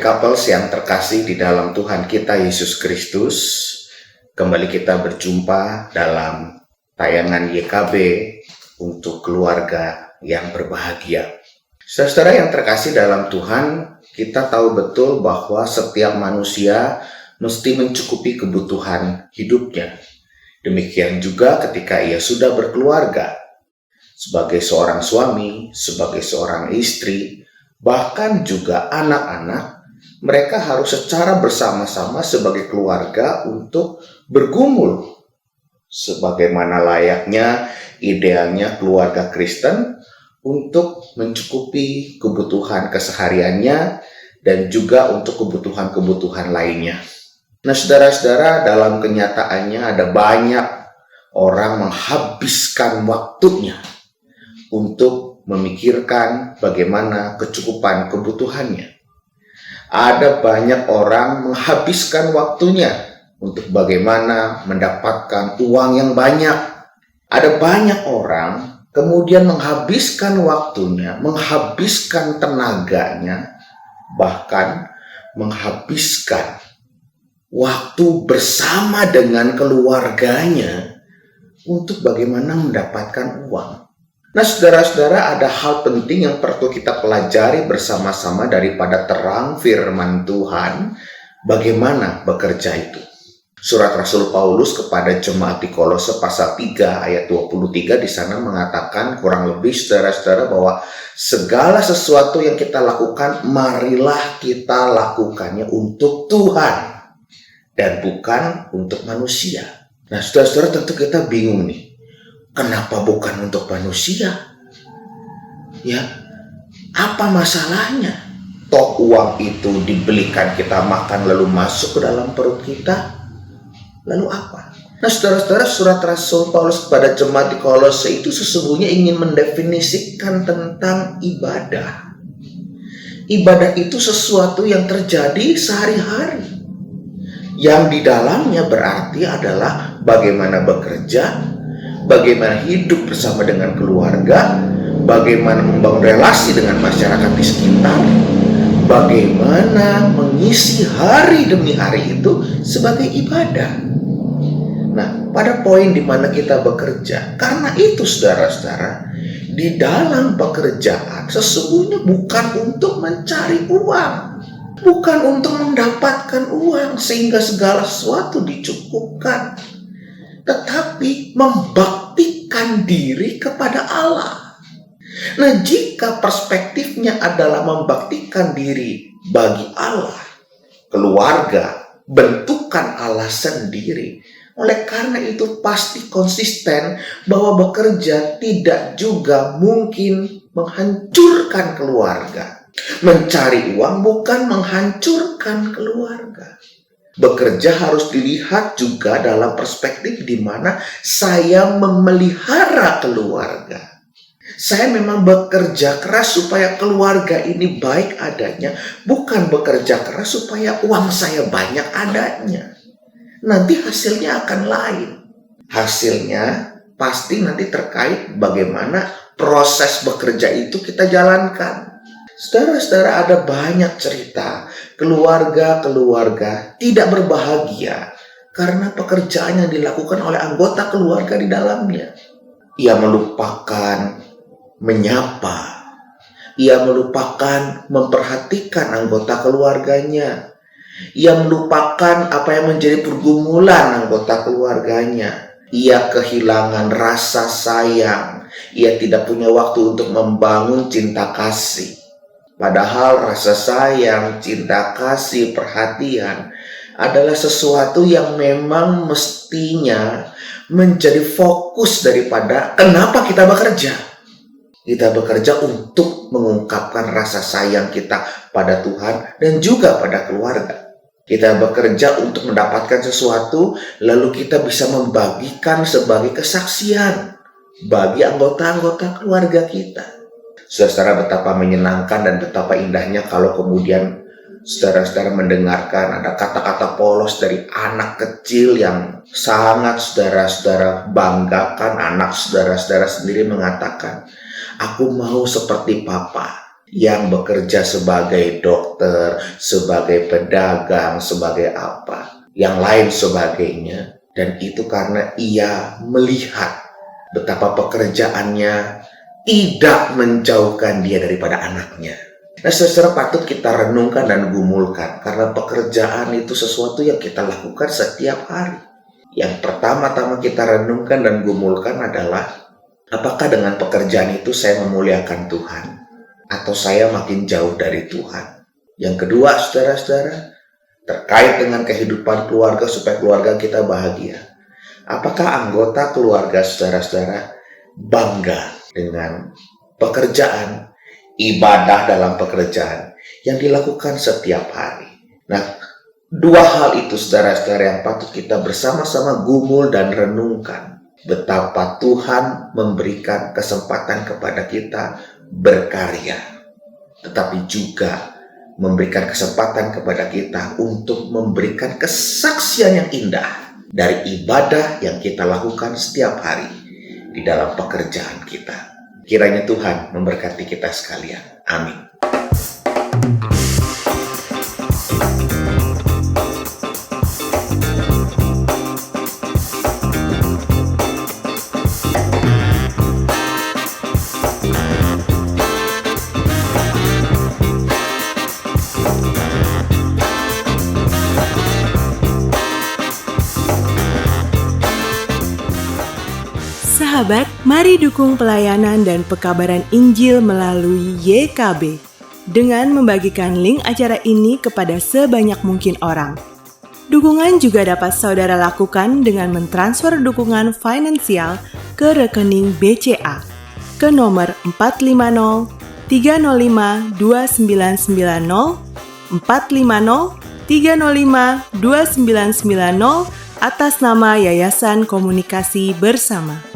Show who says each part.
Speaker 1: Couples yang terkasih di dalam Tuhan kita Yesus Kristus, kembali kita berjumpa dalam tayangan YKB untuk keluarga yang berbahagia. Saudara yang terkasih dalam Tuhan, kita tahu betul bahwa setiap manusia mesti mencukupi kebutuhan hidupnya. Demikian juga ketika ia sudah berkeluarga, sebagai seorang suami, sebagai seorang istri, bahkan juga anak-anak, mereka harus secara bersama-sama sebagai keluarga untuk bergumul. Sebagaimana layaknya, idealnya keluarga Kristen untuk mencukupi kebutuhan kesehariannya dan juga untuk kebutuhan-kebutuhan lainnya. Nah, saudara-saudara, dalam kenyataannya ada banyak orang menghabiskan waktunya untuk memikirkan bagaimana kecukupan kebutuhannya. Ada banyak orang menghabiskan waktunya untuk bagaimana mendapatkan uang yang banyak. Ada banyak orang kemudian menghabiskan waktunya, menghabiskan tenaganya, bahkan menghabiskan waktu bersama dengan keluarganya untuk bagaimana mendapatkan uang. Nah, saudara-saudara, ada hal penting yang perlu kita pelajari bersama-sama daripada terang firman Tuhan, bagaimana bekerja itu. Surat Rasul Paulus kepada jemaat di Kolose pasal 3 ayat 23 di sana mengatakan kurang lebih, saudara-saudara, bahwa segala sesuatu yang kita lakukan, marilah kita lakukannya untuk Tuhan dan bukan untuk manusia. Nah, saudara-saudara, tentu kita bingung nih. Kenapa bukan untuk manusia? Ya, apa masalahnya? Toh uang itu dibelikan kita makan lalu masuk ke dalam perut kita. Lalu apa? Nah, saudara-saudara, surat Rasul Paulus kepada jemaat di Kolose itu sesungguhnya ingin mendefinisikan tentang ibadah. Ibadah itu sesuatu yang terjadi sehari-hari. Yang di dalamnya berarti adalah bagaimana bekerja, bagaimana hidup bersama dengan keluarga, bagaimana membangun relasi dengan masyarakat di sekitar, bagaimana mengisi hari demi hari itu sebagai ibadah. Nah, pada poin di mana kita bekerja, karena itu saudara-saudara, di dalam pekerjaan sesungguhnya bukan untuk mencari uang, bukan untuk mendapatkan uang sehingga segala sesuatu dicukupkan, tetapi membaktikan diri kepada Allah. Nah, jika perspektifnya adalah membaktikan diri bagi Allah, keluarga, bentukan Allah sendiri, oleh karena itu pasti konsisten bahwa bekerja tidak juga mungkin menghancurkan keluarga. Mencari uang bukan menghancurkan keluarga. Bekerja harus dilihat juga dalam perspektif di mana saya memelihara keluarga. Saya memang bekerja keras supaya keluarga ini baik adanya, bukan bekerja keras supaya uang saya banyak adanya. Nanti hasilnya akan lain. Hasilnya pasti nanti terkait bagaimana proses bekerja itu kita jalankan. Saudara-saudara, ada banyak cerita keluarga-keluarga tidak berbahagia karena pekerjaan yang dilakukan oleh anggota keluarga di dalamnya. Ia melupakan menyapa, ia melupakan memperhatikan anggota keluarganya, ia melupakan apa yang menjadi pergumulan anggota keluarganya. Ia kehilangan rasa sayang, ia tidak punya waktu untuk membangun cinta kasih. Padahal rasa sayang, cinta kasih, perhatian adalah sesuatu yang memang mestinya menjadi fokus daripada kenapa kita bekerja. Kita bekerja untuk mengungkapkan rasa sayang kita pada Tuhan dan juga pada keluarga. Kita bekerja untuk mendapatkan sesuatu, lalu kita bisa membagikan sebagai kesaksian bagi anggota-anggota keluarga kita. Saudara, betapa menyenangkan dan betapa indahnya kalau kemudian saudara-saudara mendengarkan ada kata-kata polos dari anak kecil yang sangat saudara-saudara banggakan. Anak saudara-saudara sendiri mengatakan, "Aku mau seperti papa." yang bekerja sebagai dokter, sebagai pedagang, sebagai apa, yang lain sebagainya. Dan itu karena ia melihat betapa pekerjaannya tidak menjauhkan dia daripada anaknya. Nah, secara patut kita renungkan dan gumulkan, karena pekerjaan itu sesuatu yang kita lakukan setiap hari. Yang pertama-tama kita renungkan dan gumulkan adalah, apakah dengan pekerjaan itu saya memuliakan Tuhan, atau saya makin jauh dari Tuhan? Yang kedua, saudara-saudara, terkait dengan kehidupan keluarga supaya keluarga kita bahagia. Apakah anggota keluarga saudara-saudara bangga dengan pekerjaan, ibadah dalam pekerjaan yang dilakukan setiap hari? Nah, dua hal itu saudara-saudara yang patut kita bersama-sama gumul dan renungkan. Betapa Tuhan memberikan kesempatan kepada kita berkarya, tetapi juga memberikan kesempatan kepada kita untuk memberikan kesaksian yang indah dari ibadah yang kita lakukan setiap hari di dalam pekerjaan kita. Kiranya Tuhan memberkati kita sekalian. Amin.
Speaker 2: Sahabat, mari dukung pelayanan dan pekabaran Injil melalui YKB dengan membagikan link acara ini kepada sebanyak mungkin orang. Dukungan juga dapat saudara lakukan dengan mentransfer dukungan finansial ke rekening BCA ke nomor 450 305 2990 450 305 2990 atas nama Yayasan Komunikasi Bersama.